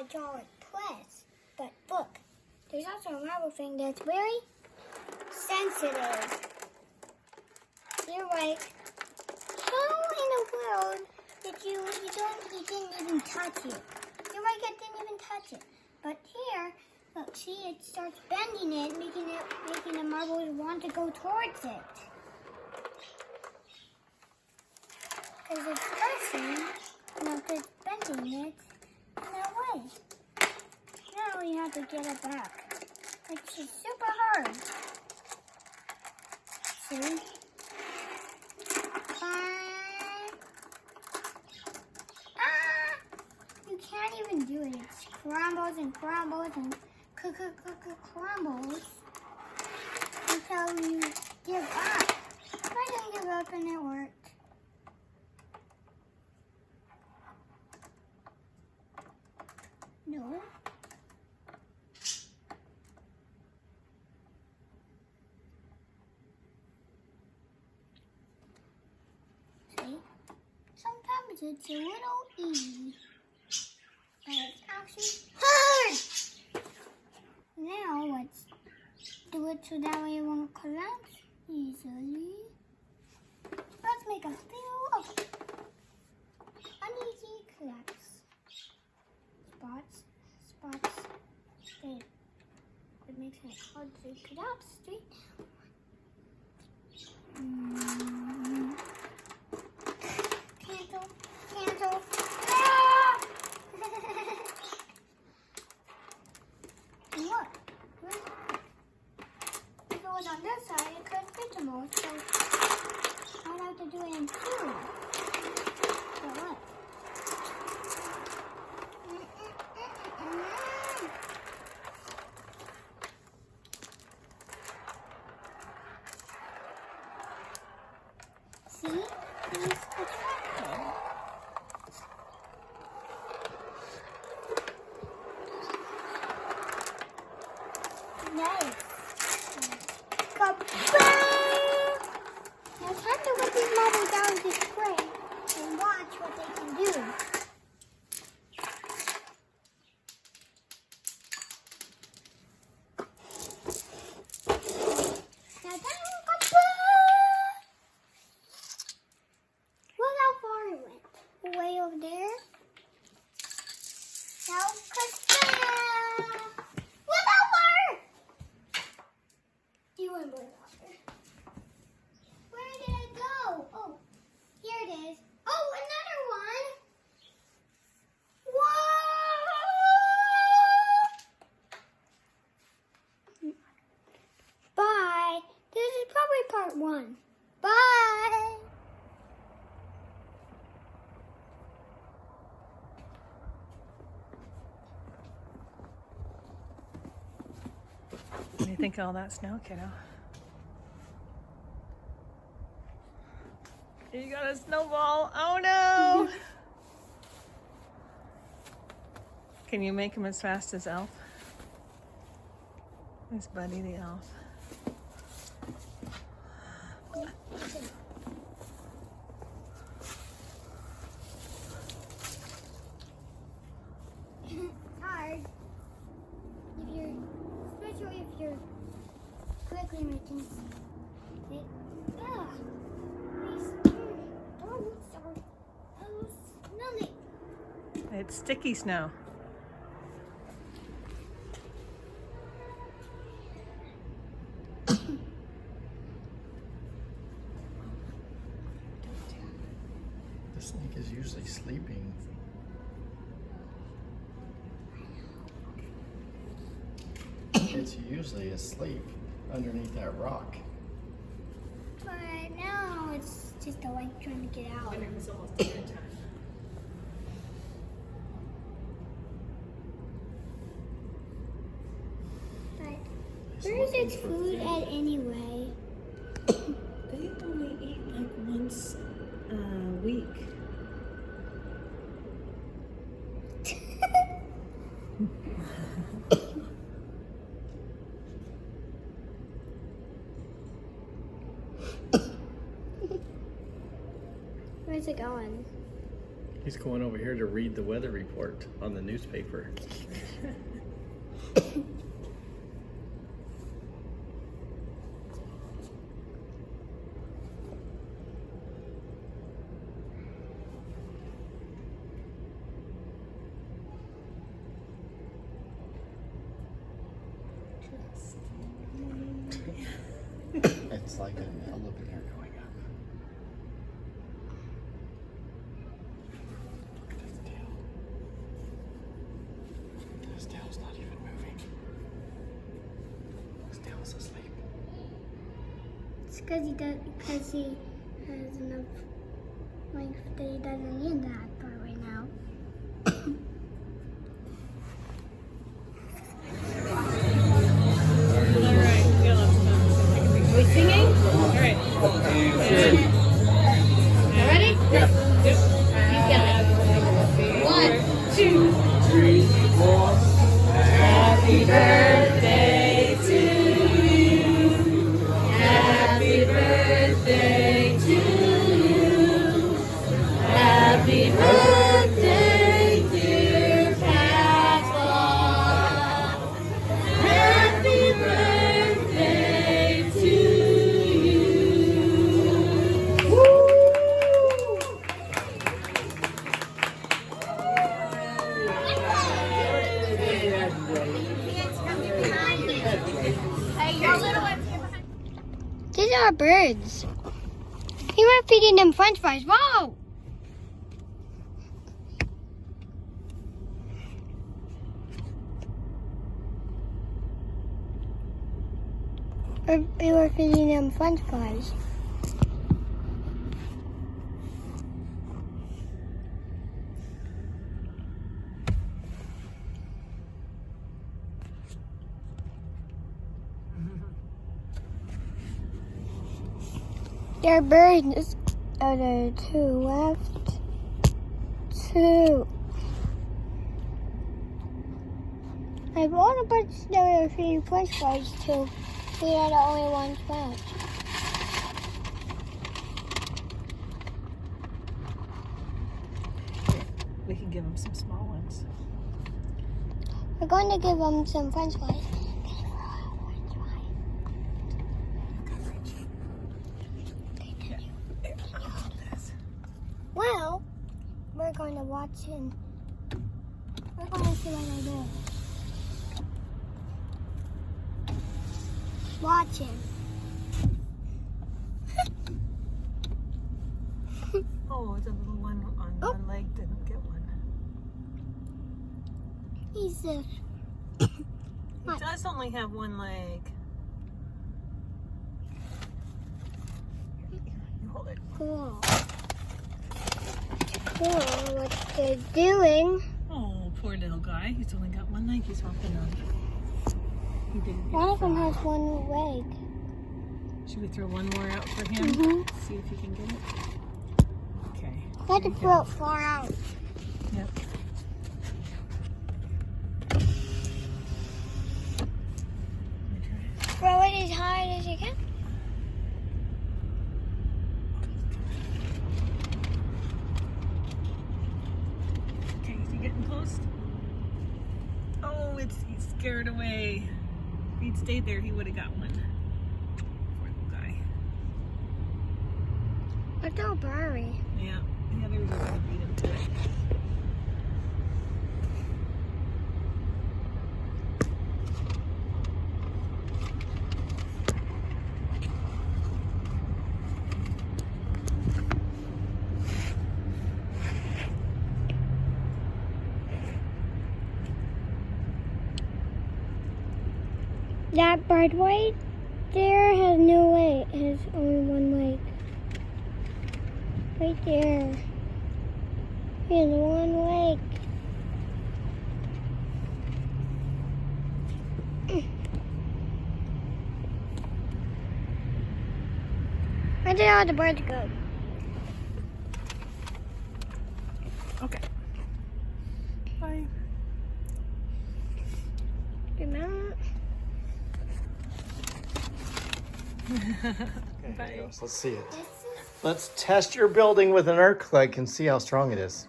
draw it press. But look, there's also a marble thing that's very sensitive. You're like, how in the world did you didn't even touch it? You're like, I didn't even touch it. But here, look, see, it starts bending it, making the marbles want to go towards it. Because it's pressing, it's bending it in that way. Now you have to get it back. It's just super hard. See? You can't even do it. It crumbles and crumbles and crumbles until you give up. I didn't give up and it worked. No. See? Sometimes it's a little easy, but it's actually hard. Now let's do it so that way it won't collapse easily. Let's make a few uneasy collapse. Spots. It makes it hard to collapse straight. Cancel. Ah! And look. If it was on this side, it couldn't fit them all. So I'd have to do it in two. So what? See? He's attracted. Nice. Kabam! Now it's time to put these marbles down to spray and watch what they can do. Now look how far it went. Way over there. Now, look how far! You went way farther. Where did it go? Oh, here it is. Oh, another one. Whoa! Bye. This is probably part 1. Bye. What do you think of all that snow, kiddo? You got a snowball. Oh no! Can you make him as fast as Elf? There's Buddy the Elf. It's hard. Especially if you're quickly making it. It's sticky snow. The snake is usually sleeping. It's usually asleep underneath that rock. But now it's just the light trying to get out. When it was almost dinner time. But where is its food at anyway? They only eat like once a week. Where's it going? He's going over here to read the weather report on the newspaper. It's like an elevator going up. Look at his tail. His tail's not even moving. His tail's asleep. It's because he has enough length that he doesn't need that part right now. Are we singing? All right. You ready? Yep. One, 2, 3, 4. Happy birthday to you. Happy birthday to you. Happy birthday, dear Pappaw. Happy birthday to you. These are birds. You were feeding them French fries. Whoa! We were feeding them French fries. There are birds. Oh, there are 2 left. 2. I bought a bunch that were feeding French fries too. We had only one left. We can give them some small ones. We're going to give them some French fries. Well, we're going to watch him. We're going to see what I do. Watch him. Oh, the little one on one leg didn't get one. He's He does only have one leg. You hold it. cool. Cool what they're doing. Oh, poor little guy. He's only got one leg he's hopping on. He didn't get One of them far. has one leg. Should we throw one more out for him? Mhm. See if he can get it. Okay. I had to here you throw go. it far out. Yep. Let me try it. Throw it as high as you can. Okay, is he getting close? Oh, he's scared away. If he'd stayed there, he would have got one. Poor little guy. Look how blurry. Yeah, the others are gonna beat him to it. That bird right there has no leg. Has only one leg. Right there. He has one leg. Where did all the birds go? Okay. Bye. Remember? Okay, Bye. here it goes. Let's see it. Let's test your building with an arc light and see how strong it is.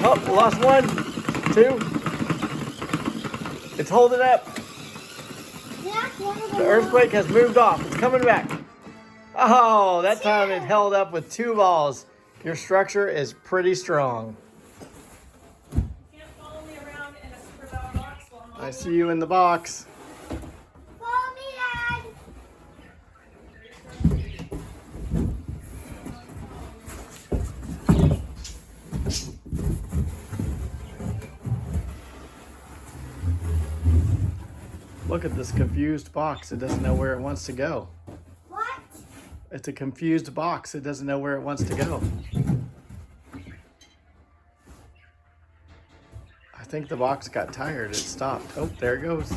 Oh, we lost one, two. It's holding up. Yeah, The earthquake has moved off. It's coming back. Oh, that time it held up with 2 balls. Your structure is pretty strong. Can't follow me around in a super loud box while I'm I see you in the box. Follow me, Dad. Look at this confused box. It doesn't know where it wants to go. What? It's a confused box. It doesn't know where it wants to go. I think the box got tired. It stopped. Oh, there it goes.